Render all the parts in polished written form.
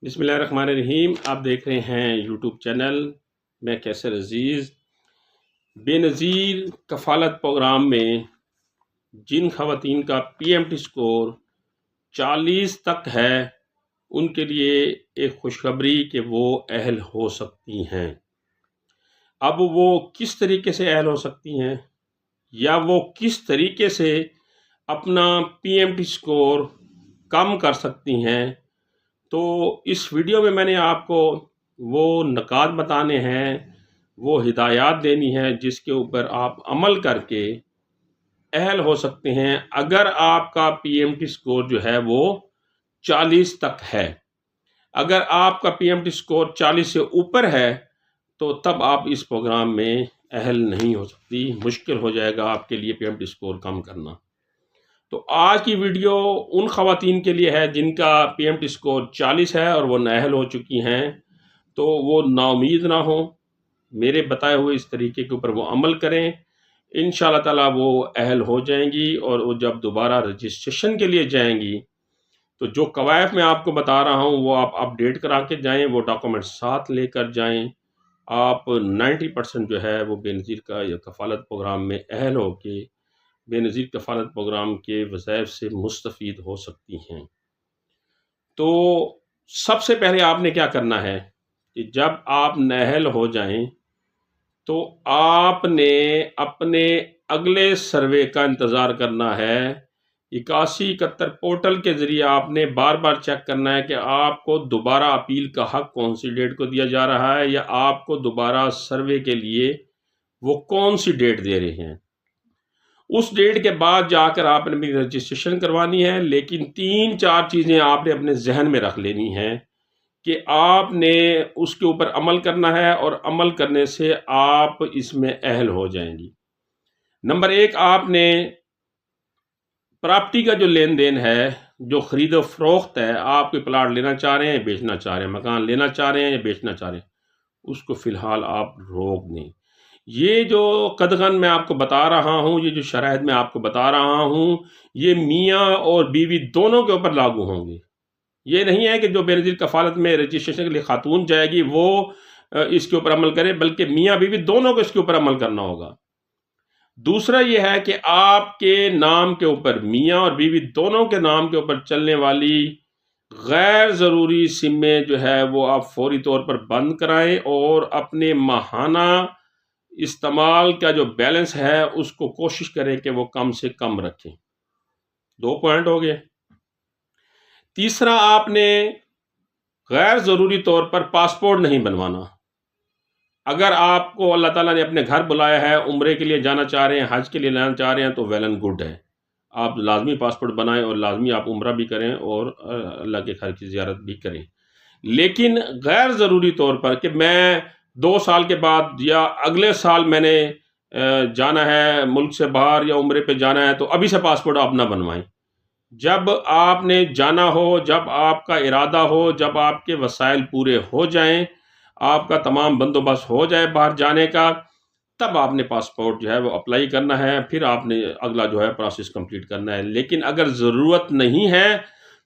بسم اللہ الرحمن الرحیم۔ آپ دیکھ رہے ہیں یوٹیوب چینل میں کیسر عزیز۔ بے نظیر کفالت پروگرام میں جن خواتین کا پی ایم ٹی سکور 40 تک ہے ان کے لیے ایک خوشخبری کہ وہ اہل ہو سکتی ہیں۔ اب وہ کس طریقے سے اہل ہو سکتی ہیں یا وہ کس طریقے سے اپنا پی ایم ٹی سکور کم کر سکتی ہیں، تو اس ویڈیو میں نے آپ کو وہ نکات بتانے ہیں، وہ ہدایات دینی ہے جس کے اوپر آپ عمل کر کے اہل ہو سکتے ہیں اگر آپ کا پی ایم ٹی سکور جو ہے وہ 40 تک ہے۔ اگر آپ کا پی ایم ٹی سکور 40 سے اوپر ہے تو تب آپ اس پروگرام میں اہل نہیں ہو سکتی، مشکل ہو جائے گا آپ کے لیے پی ایم ٹی سکور کم کرنا۔ تو آج کی ویڈیو ان خواتین کے لیے ہے جن کا پی ایم ٹی سکور 40 ہے اور وہ نااہل ہو چکی ہیں، تو وہ نا امید نہ ہوں، میرے بتائے ہوئے اس طریقے کے اوپر وہ عمل کریں، انشاءاللہ تعالیٰ وہ اہل ہو جائیں گی۔ اور وہ جب دوبارہ رجسٹریشن کے لیے جائیں گی تو جو قواعد میں آپ کو بتا رہا ہوں وہ آپ اپڈیٹ کرا کے جائیں، وہ ڈاکومنٹ ساتھ لے کر جائیں۔ آپ 90% جو ہے وہ بے نظیر کا یا کفالت پروگرام میں اہل ہو کے بے نظیر کفالت پروگرام کے وظائف سے مستفید ہو سکتی ہیں۔ تو سب سے پہلے آپ نے کیا کرنا ہے کہ جب آپ نااہل ہو جائیں تو آپ نے اپنے اگلے سروے کا انتظار کرنا ہے۔ 8171 پورٹل کے ذریعے آپ نے بار بار چیک کرنا ہے کہ آپ کو دوبارہ اپیل کا حق کون سی ڈیٹ کو دیا جا رہا ہے، یا آپ کو دوبارہ سروے کے لیے وہ کون سی ڈیٹ دے رہے ہیں۔ اس ڈیٹ کے بعد جا کر آپ نے بھی رجسٹریشن کروانی ہے، لیکن 3-4 چیزیں آپ نے اپنے ذہن میں رکھ لینی ہیں کہ آپ نے اس کے اوپر عمل کرنا ہے، اور عمل کرنے سے آپ اس میں اہل ہو جائیں گی۔ نمبر 1، آپ نے پراپرٹی کا جو لین دین ہے، جو خرید و فروخت ہے، آپ کوئی پلاٹ لینا چاہ رہے ہیں، بیچنا چاہ رہے ہیں، مکان لینا چاہ رہے ہیں یا بیچنا چاہ رہے ہیں، اس کو فی الحال آپ روک دیں۔ یہ جو قدغن میں آپ کو بتا رہا ہوں، یہ جو شرائط میں آپ کو بتا رہا ہوں، یہ میاں اور بیوی دونوں کے اوپر لاگو ہوں گے۔ یہ نہیں ہے کہ جو بے نظیر کفالت میں رجسٹریشن کے لیے خاتون جائے گی وہ اس کے اوپر عمل کرے، بلکہ میاں بیوی دونوں کو اس کے اوپر عمل کرنا ہوگا۔ دوسرا یہ ہے کہ آپ کے نام کے اوپر، میاں اور بیوی دونوں کے نام کے اوپر چلنے والی غیر ضروری سمیں جو ہے وہ آپ فوری طور پر بند کرائیں، اور اپنے ماہانہ استعمال کا جو بیلنس ہے اس کو کوشش کریں کہ وہ کم سے کم رکھیں۔ 2 پوائنٹ ہو گئے۔ تیسرا، آپ نے غیر ضروری طور پر پاسپورٹ نہیں بنوانا۔ اگر آپ کو اللہ تعالیٰ نے اپنے گھر بلایا ہے، عمرے کے لیے جانا چاہ رہے ہیں، حج کے لیے جانا چاہ رہے ہیں، تو ویل اینڈ گڈ ہے، آپ لازمی پاسپورٹ بنائیں اور لازمی آپ عمرہ بھی کریں اور اللہ کے گھر کی زیارت بھی کریں۔ لیکن غیر ضروری طور پر کہ میں 2 سال کے بعد یا اگلے سال میں نے جانا ہے ملک سے باہر یا عمرے پہ جانا ہے، تو ابھی سے پاسپورٹ آپ نہ بنوائیں۔ جب آپ نے جانا ہو، جب آپ کا ارادہ ہو، جب آپ کے وسائل پورے ہو جائیں، آپ کا تمام بندوبست ہو جائے باہر جانے کا، تب آپ نے پاسپورٹ جو ہے وہ اپلائی کرنا ہے، پھر آپ نے اگلا جو ہے پروسیس کمپلیٹ کرنا ہے۔ لیکن اگر ضرورت نہیں ہے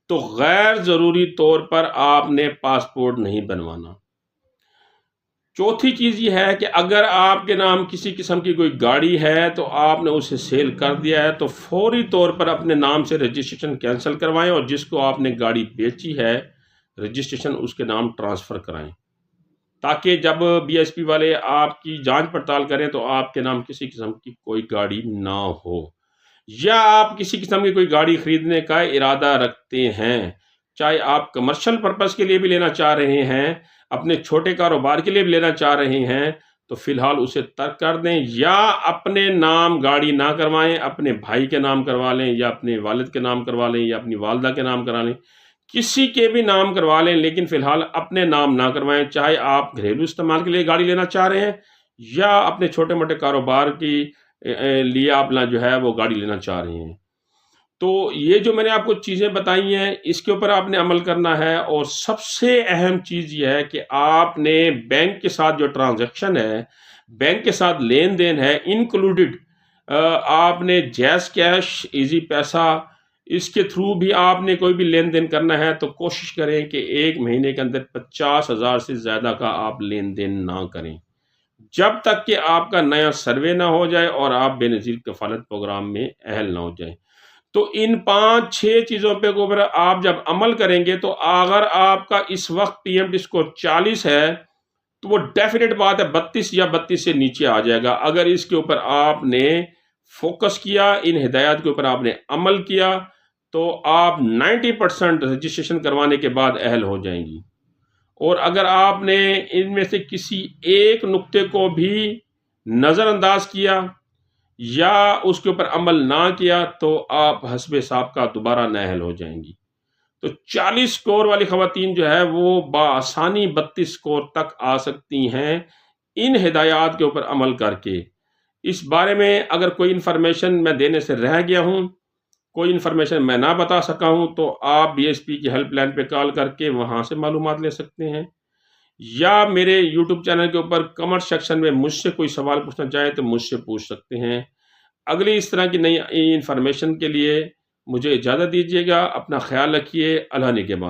تو غیر ضروری طور پر آپ نے پاسپورٹ نہیں بنوانا۔ چوتھی چیز یہ ہے کہ اگر آپ کے نام کسی قسم کی کوئی گاڑی ہے تو آپ نے اسے سیل کر دیا ہے، تو فوری طور پر اپنے نام سے رجسٹریشن کینسل کروائیں، اور جس کو آپ نے گاڑی بیچی ہے رجسٹریشن اس کے نام ٹرانسفر کرائیں، تاکہ جب بی ایس پی والے آپ کی جانچ پڑتال کریں تو آپ کے نام کسی قسم کی کوئی گاڑی نہ ہو۔ یا آپ کسی قسم کی کوئی گاڑی خریدنے کا ارادہ رکھتے ہیں، چاہے آپ کمرشل پرپس کے لیے بھی لینا چاہ رہے ہیں، اپنے چھوٹے کاروبار کے لیے بھی لینا چاہ رہے ہیں، تو فی الحال اسے ترک کر دیں، یا اپنے نام گاڑی نہ کروائیں، اپنے بھائی کے نام کروا لیں، یا اپنے والد کے نام کروا لیں، یا اپنی والدہ کے نام کروا لیں، کسی کے بھی نام کروا لیں، لیکن فی الحال اپنے نام نہ کروائیں۔ چاہے آپ گھریلو استعمال کے لیے گاڑی لینا چاہ رہے ہیں یا اپنے چھوٹے موٹے کاروبار کی لیے آپ جو ہے وہ گاڑی لینا چاہ رہے ہیں۔ تو یہ جو میں نے آپ کو چیزیں بتائی ہیں اس کے اوپر آپ نے عمل کرنا ہے، اور سب سے اہم چیز یہ ہے کہ آپ نے بینک کے ساتھ جو ٹرانزیکشن ہے، بینک کے ساتھ لین دین ہے، انکلوڈڈ آپ نے جیز کیش، ایزی پیسہ اس کے تھرو بھی آپ نے کوئی بھی لین دین کرنا ہے تو کوشش کریں کہ 1 مہینے کے اندر 50,000 سے زیادہ کا آپ لین دین نہ کریں، جب تک کہ آپ کا نیا سروے نہ ہو جائے اور آپ بے نظیر کفالت پروگرام میں اہل نہ ہو جائیں۔ تو ان 5-6 چیزوں پہ اوپر آپ جب عمل کریں گے تو اگر آپ کا اس وقت پی ایم ٹی اسکور 40 ہے تو وہ ڈیفینیٹ بات ہے 32 یا 32 سے نیچے آ جائے گا۔ اگر اس کے اوپر آپ نے فوکس کیا، ان ہدایات کے اوپر آپ نے عمل کیا تو آپ 90% رجسٹریشن کروانے کے بعد اہل ہو جائیں گی۔ اور اگر آپ نے ان میں سے کسی ایک نقطے کو بھی نظر انداز کیا یا اس کے اوپر عمل نہ کیا تو آپ حسب سابقہ دوبارہ نااہل ہو جائیں گی۔ تو 40 سکور والی خواتین جو ہے وہ بآسانی 32 سکور تک آ سکتی ہیں ان ہدایات کے اوپر عمل کر کے۔ اس بارے میں اگر کوئی انفارمیشن میں دینے سے رہ گیا ہوں، کوئی انفارمیشن میں نہ بتا سکا ہوں تو آپ بی ایس پی کی ہیلپ لائن پہ کال کر کے وہاں سے معلومات لے سکتے ہیں، یا میرے یوٹیوب چینل کے اوپر کمنٹ سیکشن میں مجھ سے کوئی سوال پوچھنا چاہے تو مجھ سے پوچھ سکتے ہیں۔ اگلی اس طرح کی نئی انفارمیشن کے لیے مجھے اجازت دیجیے گا۔ اپنا خیال رکھیے۔ اللہ نگہبان۔